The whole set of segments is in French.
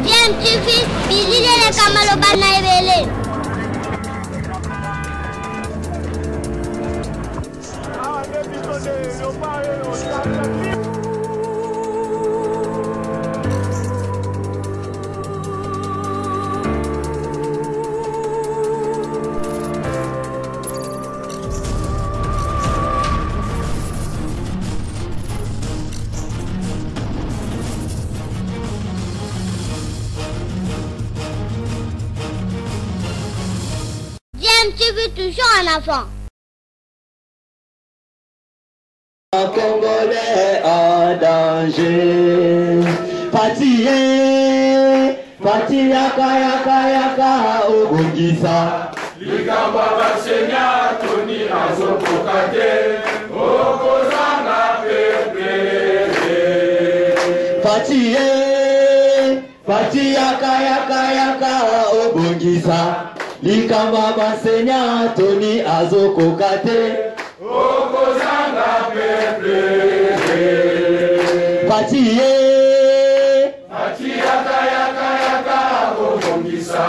Bien, tu fais, bisous les camalobana et tu veux toujours un enfant. Congolais en danger. Fatigué, fatigué, yaka, Obongisa. Likamba basenya Tony azokokate, okozanga pepe. Fatigué, fatigué, yaka, Obongisa. Likamba basenya Tony azokokate, okozanga pepe. Fatigué, yaka, obongisa.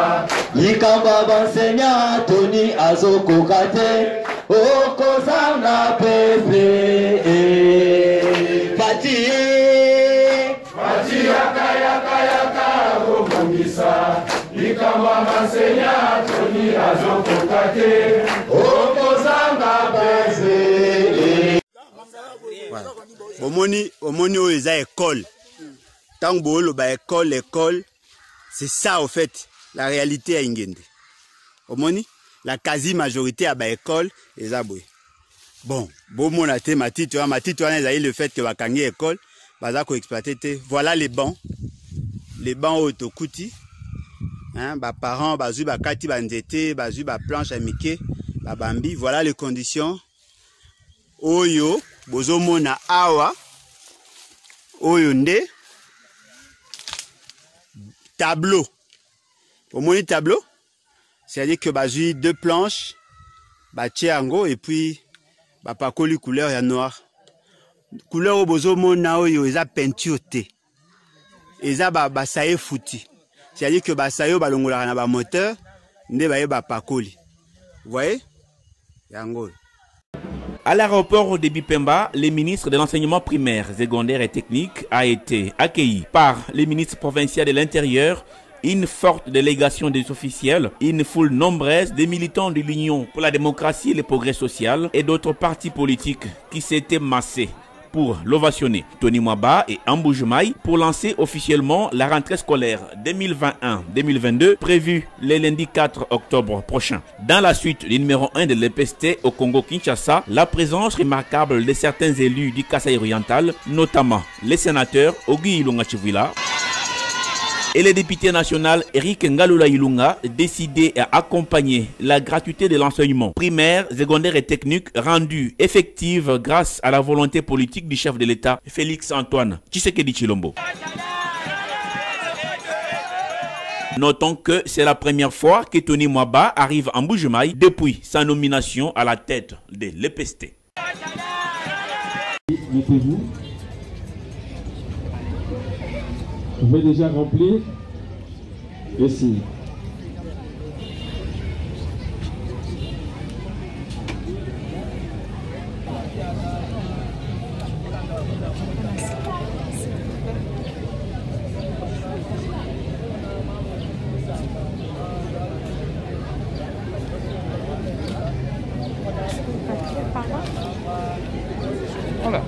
Likamba basenya Tony azokokate, okozanga pepe. Fatigué, yaka, obongisa. Likamba basenya Tony azokokate, okozanga pepe. Omoni oyo eza école. Tant que ba école, c'est ça au fait la réalité à Ingende. Omoni la quasi-majorité à ba école eza boy. Bon, bomona te matito eza le fait que bakangi école, baza ko exploiter te. Voilà les bancs. Les bancs autokuti. Hein, ba parents bazu ba kati ba nzete, bazu ba planche à miké, ba bambi, voilà les conditions. Oyo bozomona awa oyo nde tableau. Au moins tableau, c'est-à-dire que bazui deux planches, ango et puis pakoli couleur ya noir. Couleur au bozomona oyo eza peinture te. Eza basaye fouti. C'est-à-dire que basayo balongola na ba moteur nde baye pakoli. Vous voyez? Yango. À l'aéroport de Bipemba, le ministre de l'enseignement primaire, secondaire et technique a été accueilli par le ministre provincial de l'Intérieur, une forte délégation des officiels, une foule nombreuse de militants de l'Union pour la démocratie et le progrès social et d'autres partis politiques qui s'étaient massés pour l'ovationner. Tony Mwaba et Amboujumaï pour lancer officiellement la rentrée scolaire 2021-2022 prévue le lundi 4 octobre prochain. Dans la suite du numéro 1 de l'EPST au Congo-Kinshasa, la présence remarquable de certains élus du Kasaï oriental, notamment les sénateurs Ogi Ilunga Chivila et le député national Eric Ngalula Ilunga, décidé à accompagner la gratuité de l'enseignement primaire, secondaire et technique rendue effective grâce à la volonté politique du chef de l'État, Félix Antoine Tshisekedi Tshilombo. Notons que c'est la première fois que Tony Mwaba arrive en Mbujimaï depuis sa nomination à la tête de l'EPST. Mettez-vous. Vous pouvez déjà remplir ici. Voilà.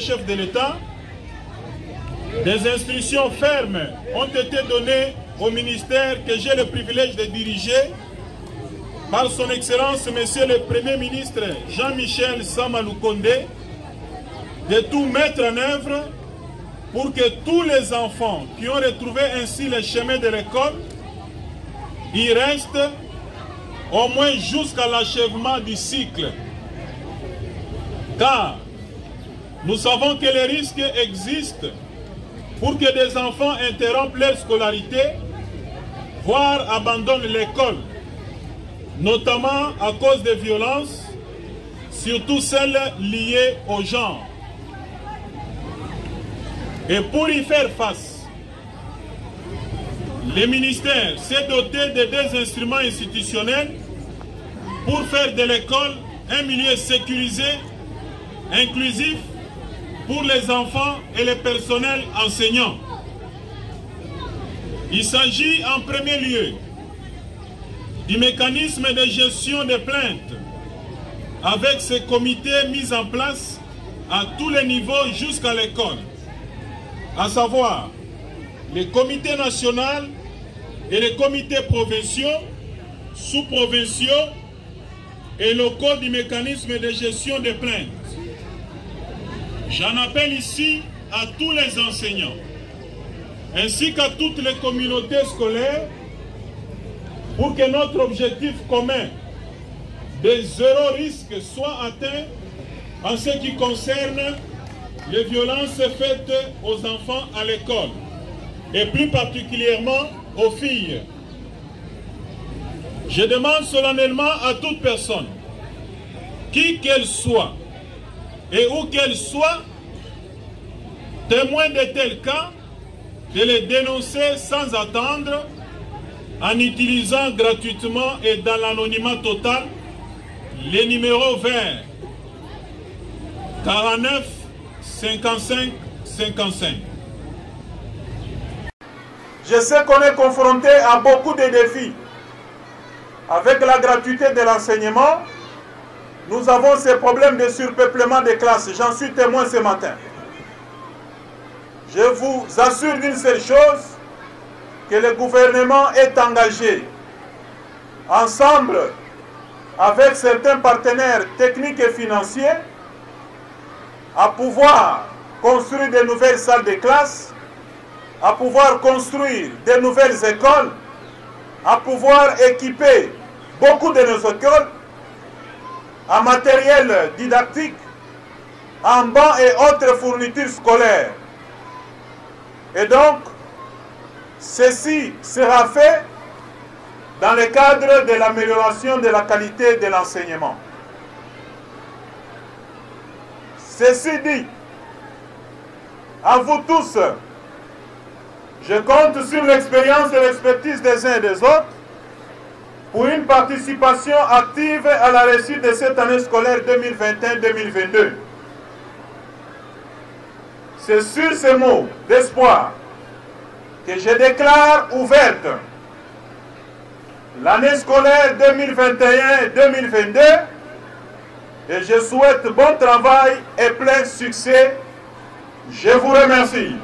Chef de l'État, des instructions fermes ont été données au ministère que j'ai le privilège de diriger par son Excellence Monsieur le Premier ministre Jean-Michel Samaloukonde, de tout mettre en œuvre pour que tous les enfants qui ont retrouvé ainsi le chemin de l'école y restent au moins jusqu'à l'achèvement du cycle. Car nous savons que les risques existent pour que des enfants interrompent leur scolarité, voire abandonnent l'école, notamment à cause des violences, surtout celles liées au genre. Et pour y faire face, le ministère s'est doté de 2 instruments institutionnels pour faire de l'école un milieu sécurisé, inclusif pour les enfants et les personnels enseignants. Il s'agit en premier lieu du mécanisme de gestion des plaintes avec ces comités mis en place à tous les niveaux jusqu'à l'école, à savoir les comités nationaux et les comités provinciaux, sous-provinciaux et locaux du mécanisme de gestion des plaintes. J'en appelle ici à tous les enseignants, ainsi qu'à toutes les communautés scolaires, pour que notre objectif commun de 0 risque soit atteint en ce qui concerne les violences faites aux enfants à l'école, et plus particulièrement aux filles. Je demande solennellement à toute personne, qui qu'elle soit, et où qu'elle soit, témoin de tels cas, de les dénoncer sans attendre, en utilisant gratuitement et dans l'anonymat total les numéros verts 49 55 55. Je sais qu'on est confronté à beaucoup de défis. Avec la gratuité de l'enseignement, nous avons ces problèmes de surpeuplement des classes. J'en suis témoin ce matin. Je vous assure d'une seule chose, que le gouvernement est engagé, ensemble avec certains partenaires techniques et financiers, à pouvoir construire de nouvelles salles de classe, à pouvoir construire de nouvelles écoles, à pouvoir équiper beaucoup de nos écoles en matériel didactique, en bancs et autres fournitures scolaires. Et donc, ceci sera fait dans le cadre de l'amélioration de la qualité de l'enseignement. Ceci dit, à vous tous, je compte sur l'expérience et l'expertise des uns et des autres pour une participation active à la réussite de cette année scolaire 2021-2022. C'est sur ces mots d'espoir que je déclare ouverte l'année scolaire 2021-2022 et je souhaite bon travail et plein succès. Je vous remercie.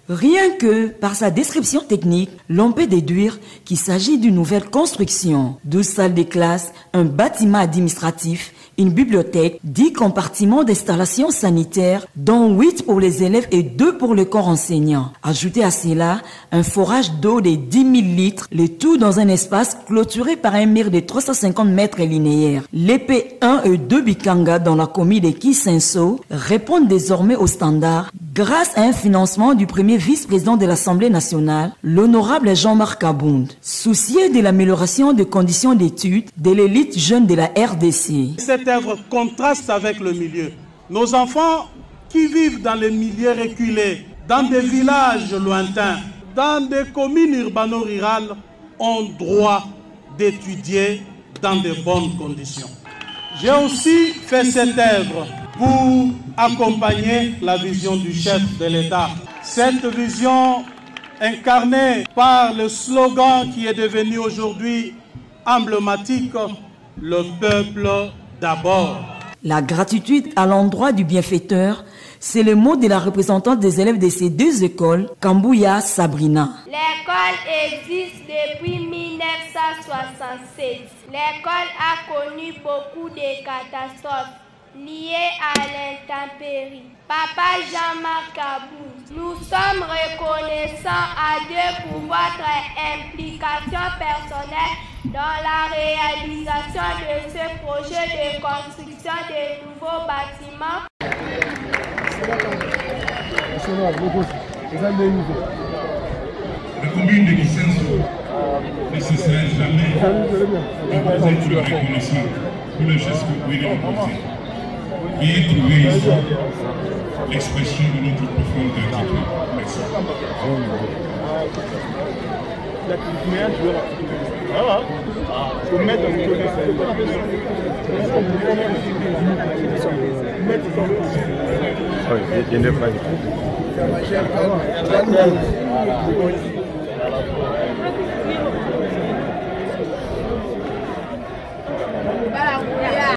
Rien que par sa description technique, l'on peut déduire qu'il s'agit d'une nouvelle construction, 12 salles de classe, un bâtiment administratif, une bibliothèque, 10 compartiments d'installation sanitaire, dont 8 pour les élèves et 2 pour le corps enseignant. Ajoutez à cela un forage d'eau de 10 000 litres, le tout dans un espace clôturé par un mur de 350 mètres linéaires. Les P1 et 2 Bikanga dans la commune de Kisenso répondent désormais aux standards grâce à un financement du premier vice-président de l'Assemblée nationale, l'honorable Jean-Marc Abound, soucieux de l'amélioration des conditions d'études de l'élite jeune de la RDC. Cette œuvre contraste avec le milieu. Nos enfants qui vivent dans les milieux reculés, dans des villages lointains, dans des communes urbano-rurales, ont droit d'étudier dans de bonnes conditions. J'ai aussi fait cette œuvre pour accompagner la vision du chef de l'État. Cette vision incarnée par le slogan qui est devenu aujourd'hui emblématique, le peuple d'abord. La gratitude à l'endroit du bienfaiteur, c'est le mot de la représentante des élèves de ces 2 écoles, Kambouya Sabrina. L'école existe depuis 1976. L'école a connu beaucoup de catastrophes, liés à l'intempérie. Papa Jean-Marc Kabou, nous sommes reconnaissants à Dieu pour votre implication personnelle dans la réalisation de ce projet de construction de nouveaux bâtiments. La commune de Gisenso ne cessera jamais de vous être reconnaissante pour le geste que vous pouvez apporter. Et trouver ici l'expression de notre profonde gratitude. Merci. Oui, il y a une